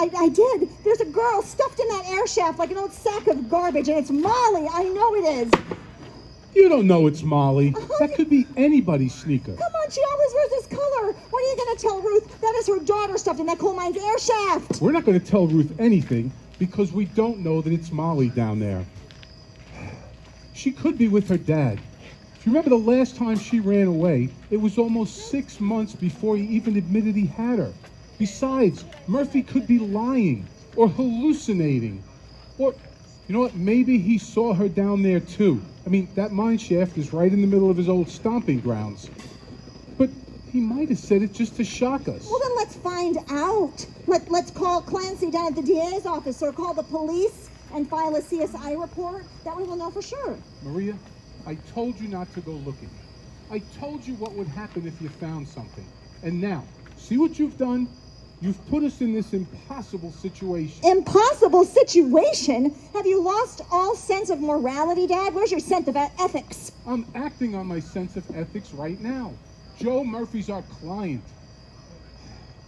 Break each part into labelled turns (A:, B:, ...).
A: I did. There's a girl stuffed in that air shaft like an old sack of garbage, and it's Molly. I know it is.
B: You don't know it's Molly. That could be anybody's sneaker.
A: Come on, she always wears this color. What are you going to tell Ruth? That is her daughter stuffed in that coal mine's air shaft.
B: We're not going to tell Ruth anything because we don't know that it's Molly down there. She could be with her dad. If you remember the last time she ran away, it was almost 6 months before he even admitted he had her. Besides, Murphy could be lying or hallucinating. Or, you know what, maybe he saw her down there too. I mean, that mine shaft is right in the middle of his old stomping grounds. But he might have said it just to shock us.
A: Well, then let's find out. Let's call Clancy down at the DA's office or call the police and file a CSI report. That way we'll know for sure.
B: Maria, I told you not to go looking. I told you what would happen if you found something. And now, see what you've done? You've put us in this impossible situation.
A: Impossible situation? Have you lost all sense of morality, Dad? Where's your sense of ethics?
B: I'm acting on my sense of ethics right now. Joe Murphy's our client.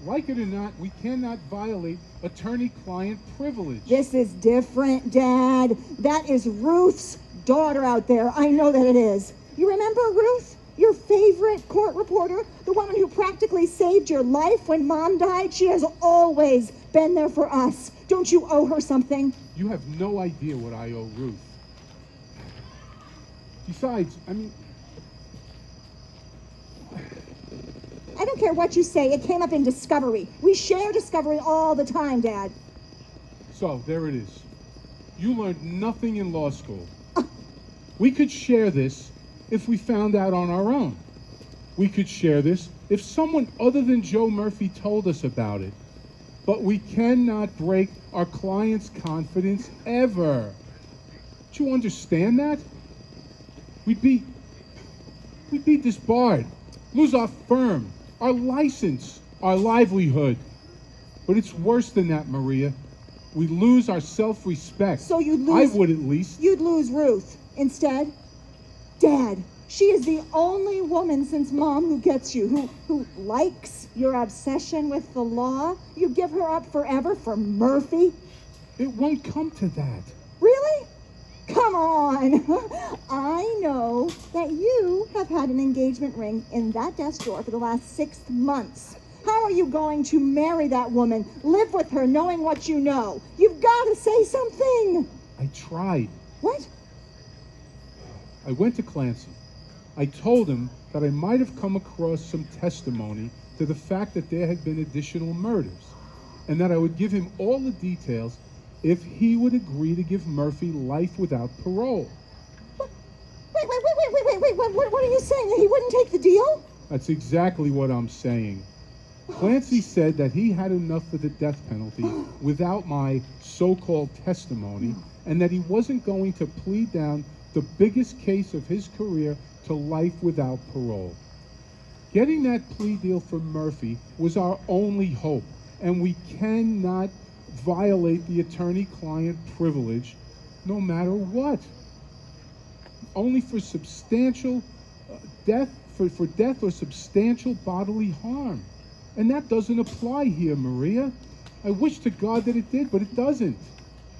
B: Like it or not, we cannot violate attorney-client privilege.
A: This is different, Dad. That is Ruth's daughter out there. I know that it is. You remember Ruth? Your favorite court reporter? The woman who practically saved your life when Mom died? She has always been there for us. Don't you owe her something?
B: You have no idea what I owe Ruth. Besides, I mean...
A: I don't care what you say. It came up in Discovery. We share Discovery all the time, Dad.
B: So, there it is. You learned nothing in law school. We could share this if we found out on our own. We could share this if someone other than Joe Murphy told us about it. But we cannot break our client's confidence ever. Do you understand that? We'd be disbarred, lose our firm, our license, our livelihood. But it's worse than that, Maria. We lose our self-respect.
A: So you'd lose...
B: I would at least.
A: You'd lose Ruth instead? Dad, she is the only woman since Mom who gets you, who likes your obsession with the law. You give her up forever for Murphy?
B: It won't come to that.
A: Really? Come on. I know that you have had an engagement ring in that desk drawer for the last 6 months. How are you going to marry that woman, live with her, knowing what you know? You've got to say something.
B: I tried.
A: What?
B: I went to Clancy. I told him that I might have come across some testimony to the fact that there had been additional murders, and that I would give him all the details if he would agree to give Murphy life without parole.
A: Wait, what are you saying? That he wouldn't take the deal?
B: That's exactly what I'm saying. Clancy said that he had enough of the death penalty without my so-called testimony, and that he wasn't going to plead down the biggest case of his career to life without parole. Getting that plea deal for Murphy was our only hope, and we cannot violate the attorney-client privilege no matter what. Only for substantial death, for death or substantial bodily harm. And that doesn't apply here, Maria. I wish to God that it did, but it doesn't.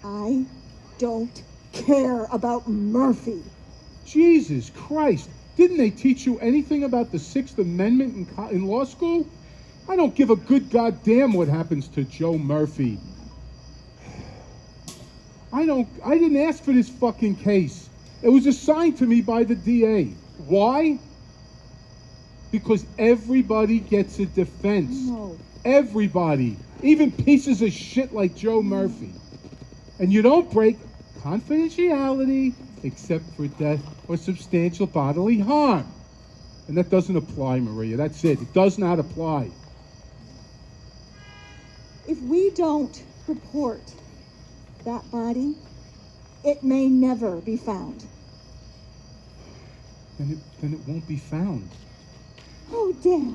A: I don't care about Murphy.
B: Jesus Christ. Didn't they teach you anything about the Sixth Amendment in law school? I don't give a good goddamn what happens to Joe Murphy. I didn't ask for this fucking case. It was assigned to me by the DA. Why? Because everybody gets a defense.
A: No.
B: Everybody. Even pieces of shit like Joe Murphy. And you don't break confidentiality except for death or substantial bodily harm. And that doesn't apply, Maria. That's it. It does not apply.
A: If we don't report that body, it may never be found.
B: Then it won't be found.
A: Oh, Dad.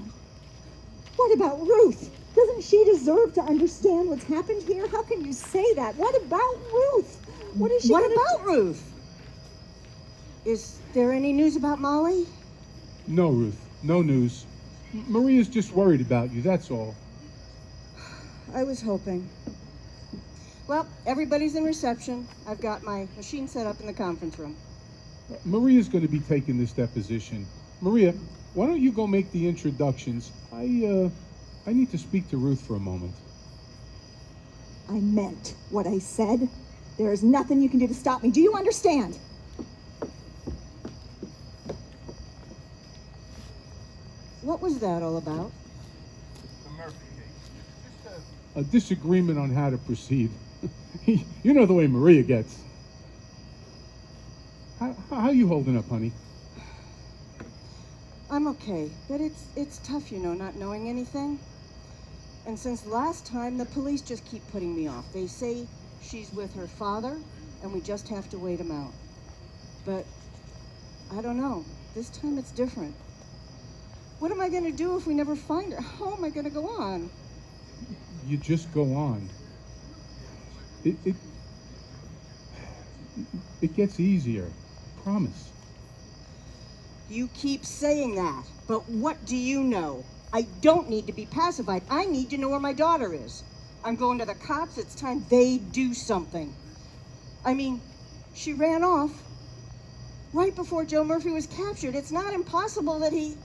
A: What about Ruth? Doesn't she deserve to understand what's happened here? How can you say that? What about Ruth? What is she
C: What
A: gonna
C: about Ruth? Is there any news about Molly?
B: No, Ruth. No news. Maria's just worried about you, that's all.
C: I was hoping. Well, everybody's in reception. I've got my machine set up in the conference room.
B: Maria's going to be taking this deposition. Maria, why don't you go make the introductions? I need to speak to Ruth for a moment.
A: I meant what I said. There is nothing you can do to stop me. Do you understand?
C: What was that all about?
B: The Murphy case. Just a disagreement on how to proceed. You know the way Maria gets. How you holding up, honey?
C: I'm okay, but it's tough, you know, not knowing anything. And since last time, the police just keep putting me off. They say she's with her father, and we just have to wait him out. But I don't know. This time it's different. What am I going to do if we never find her? How am I going to go on?
B: You just go on. It gets easier. Promise.
C: You keep saying that, but what do you know? I don't need to be pacified. I need to know where my daughter is. I'm going to the cops. It's time they do something. I mean, she ran off right before Joe Murphy was captured. It's not impossible that he...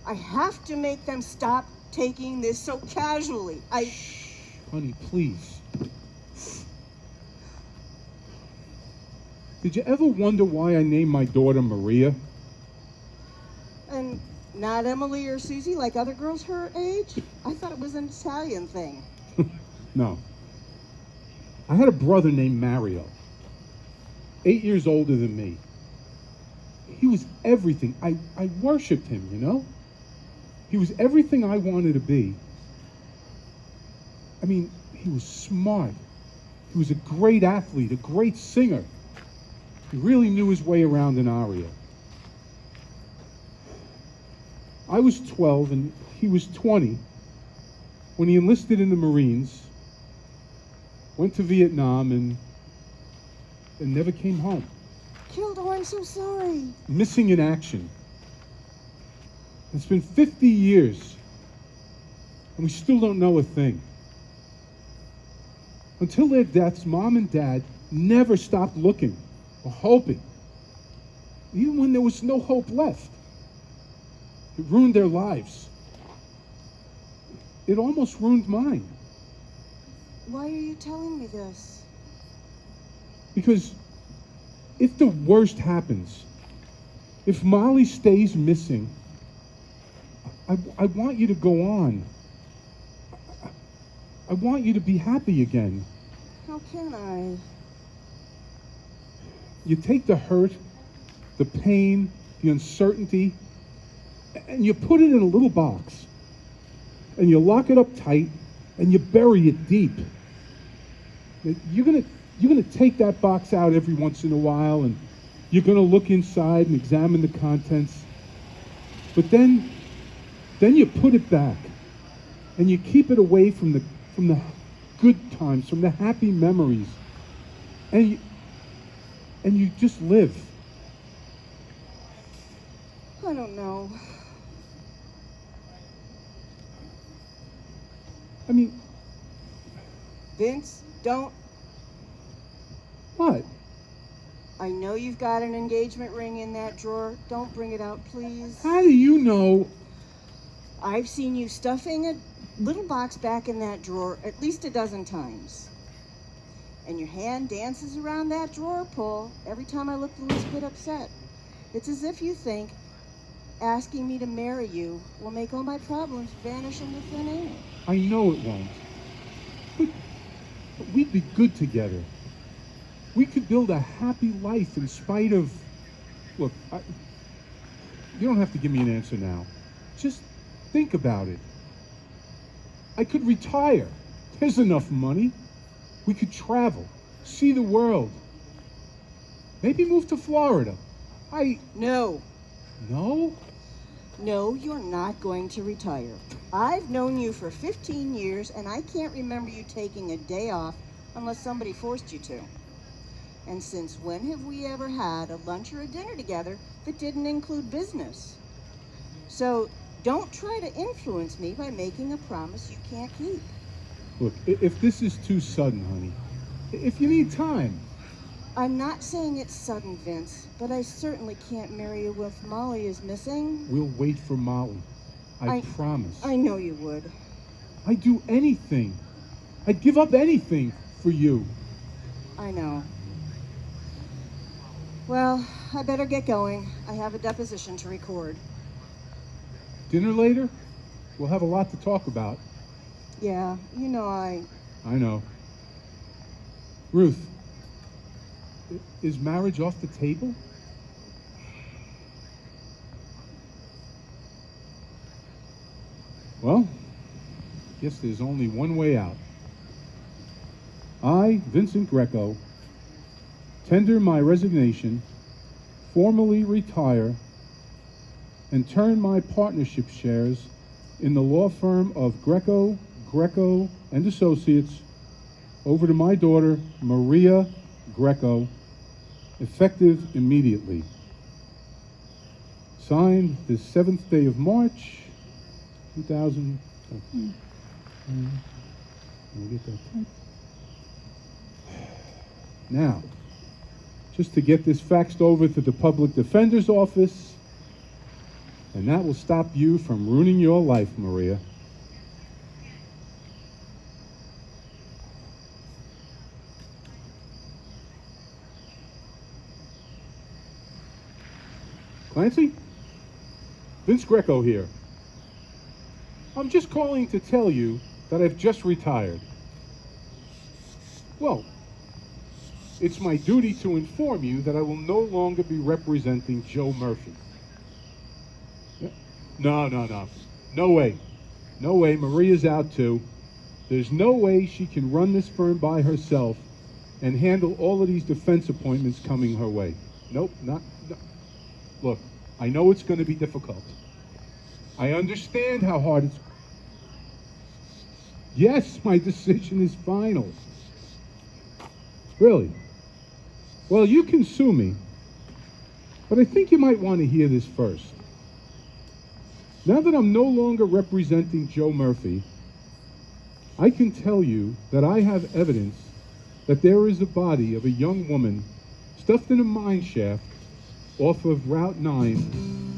C: I have to make them stop taking this so casually.
B: Shh, honey, please. Did you ever wonder why I named my daughter Maria?
C: And not Emily or Susie like other girls her age? I thought it was an Italian thing.
B: No. I had a brother named Mario, 8 years older than me. He was everything. I worshipped him, you know? He was everything I wanted to be. I mean, he was smart. He was a great athlete, a great singer. He really knew his way around an aria. I was 12 and he was 20 when he enlisted in the Marines, went to Vietnam, and never came home.
C: Killed? Oh, I'm so sorry.
B: Missing in action. It's been 50 years, and we still don't know a thing. Until their deaths, Mom and Dad never stopped looking or hoping, even when there was no hope left. It ruined their lives. It almost ruined mine.
C: Why are you telling me this?
B: Because if the worst happens, if Molly stays missing, I want you to go on. I want you to be happy again.
C: How can I?
B: You take the hurt, the pain, the uncertainty, and you put it in a little box. And you lock it up tight, and you bury it deep. You're gonna take that box out every once in a while, and you're gonna look inside and examine the contents. But then you put it back, and you keep it away from the good times, from the happy memories, and you just live.
C: I don't know.
B: I mean,
C: Vince, don't.
B: what?
C: I know you've got an engagement ring in that drawer. Don't bring it out, please.
B: How do you know?
C: I've seen you stuffing a little box back in that drawer at least a dozen times. And your hand dances around that drawer pull every time I look the least bit upset. It's as if you think asking me to marry you will make all my problems vanish into thin air.
B: I know it won't. But we'd be good together. We could build a happy life in spite of... Look, you don't have to give me an answer now. Just think about it. I could retire. There's enough money. We could travel, see the world. Maybe move to Florida.
C: No.
B: No?
C: No, you're not going to retire. I've known you for 15 years, and I can't remember you taking a day off unless somebody forced you to. And since when have we ever had a lunch or a dinner together that didn't include business? So don't try to influence me by making a promise you can't keep.
B: Look, if this is too sudden, honey, if you need time,
C: I'm not saying it's sudden, Vince, but I certainly can't marry you if Molly is missing.
B: we'll wait for Molly. I promise.
C: I know you would.
B: I'd do anything. I'd give up anything for you.
C: I know. Well, I better get going. I have a deposition to record.
B: Dinner later? We'll have a lot to talk about.
C: Yeah, you know
B: I know. Ruth, is marriage off the table? Well, guess there's only one way out. I, Vincent Greco, tender my resignation, formally retire, and turn my partnership shares in the law firm of Greco, and Associates over to my daughter, Maria Greco, effective immediately. Signed the 7th day of March, 2000. We'll get that typed. Now, just to get this faxed over to the public defender's office, and that will stop you from ruining your life, Maria. Clancy? Vince Greco here. I'm just calling to tell you that I've just retired. Well, it's my duty to inform you that I will no longer be representing Joe Murphy. No. No way. No way. Maria's out too. There's no way she can run this firm by herself and handle all of these defense appointments coming her way. Nope, no. Look, I know it's going to be difficult. I understand how hard it's... Yes, my decision is final. Really? Well, you can sue me, but I think you might want to hear this first. Now that I'm no longer representing Joe Murphy, I can tell you that I have evidence that there is a body of a young woman stuffed in a mine shaft off of Route 9